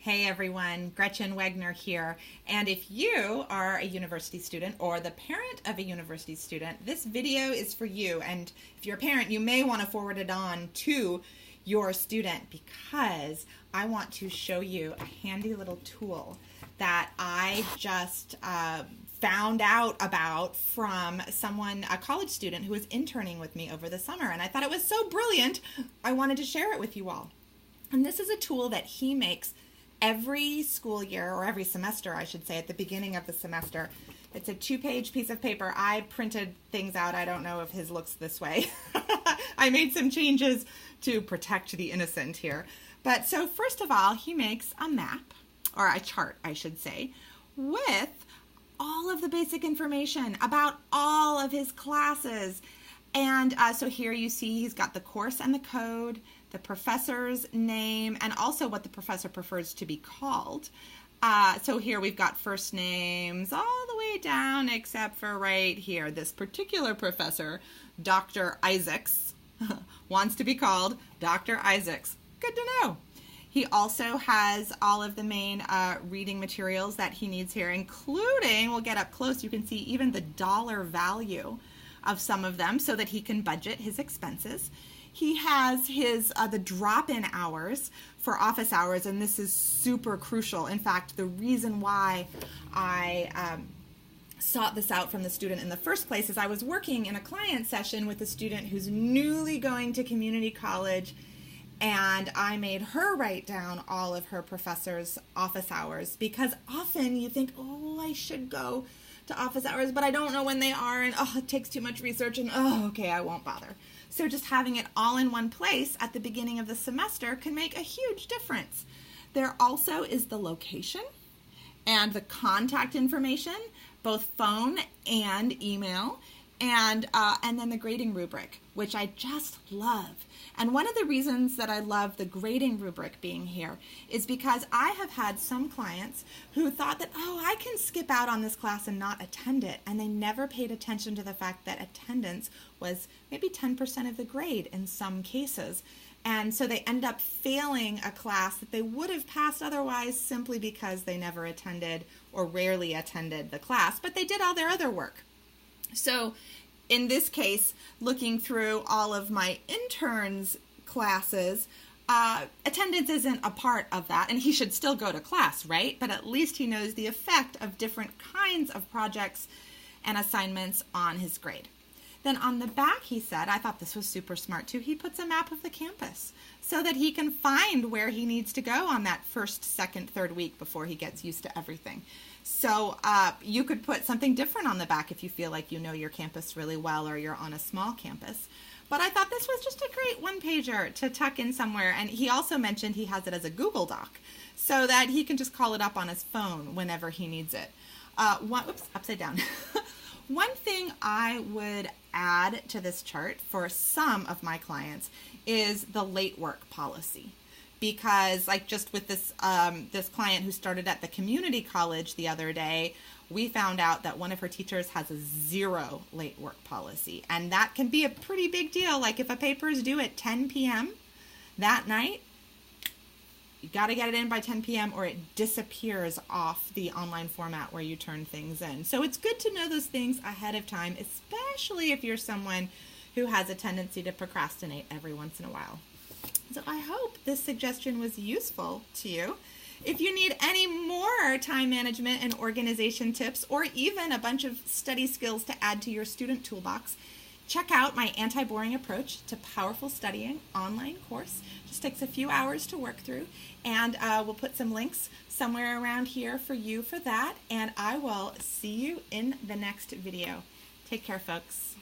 Hey everyone, Gretchen Wegner here. And if you are a university student or the parent of a university student, this video is for you. And if you're a parent, you may want to forward it on to your student because I want to show you a handy little tool that I just found out about from someone, a college student who was interning with me over the summer. And I thought it was so brilliant, I wanted to share it with you all. And this is a tool that he makes every school year, or every semester, I should say, at the beginning of the semester. It's a 2-page piece of paper. I printed things out. I don't know if his looks this way. I made some changes to protect the innocent here. But so first of all, he makes a map, or a chart, I should say, with all of the basic information about all of his classes. And so here you see he's got the course and the code, the professor's name, and also what the professor prefers to be called. So here we've got first names all the way down except for right here. This particular professor, Dr. Isaacs, wants to be called Dr. Isaacs. Good to know. He also has all of the main reading materials that he needs here, including, we'll get up close, you can see even the dollar value of some of them so that he can budget his expenses. He has his the drop-in hours for office hours, and this is super crucial. In fact, the reason why I sought this out from the student in the first place is I was working in a client session with a student who's newly going to community college, and I made her write down all of her professor's office hours because often you think, oh, I should go to office hours, but I don't know when they are, and oh, it takes too much research, and oh, okay, I won't bother. So just having it all in one place at the beginning of the semester can make a huge difference. There also is the location and the contact information, both phone and email, and then the grading rubric, which I just love. And one of the reasons that I love the grading rubric being here is because I have had some clients who thought that, oh, I can skip out on this class and not attend it. And they never paid attention to the fact that attendance was maybe 10% of the grade in some cases. And so they end up failing a class that they would have passed otherwise simply because they never attended or rarely attended the class, but they did all their other work. So in this case, looking through all of my interns' classes, attendance isn't a part of that, and he should still go to class, right? But at least he knows the effect of different kinds of projects and assignments on his grade. Then on the back, he said, I thought this was super smart too, he puts a map of the campus so that he can find where he needs to go on that first, second, third week before he gets used to everything. So you could put something different on the back if you feel like you know your campus really well or you're on a small campus. But I thought this was just a great one-pager to tuck in somewhere. And he also mentioned he has it as a Google Doc so that he can just call it up on his phone whenever he needs it. Oops, upside down. One thing I would add to this chart for some of my clients is the late work policy. Because like just with this this client who started at the community college the other day, we found out that one of her teachers has a 0 late work policy. And that can be a pretty big deal. Like if a paper is due at 10 p.m. that night, you got to get it in by 10 p.m. or it disappears off the online format where you turn things in. So it's good to know those things ahead of time, especially if you're someone who has a tendency to procrastinate every once in a while. So I hope this suggestion was useful to you. If you need any more time management and organization tips, or even a bunch of study skills to add to your student toolbox, check out my anti-boring approach to powerful studying online course. Just takes a few hours to work through, and we'll put some links somewhere around here for you for that, and I will see you in the next video. Take care, folks.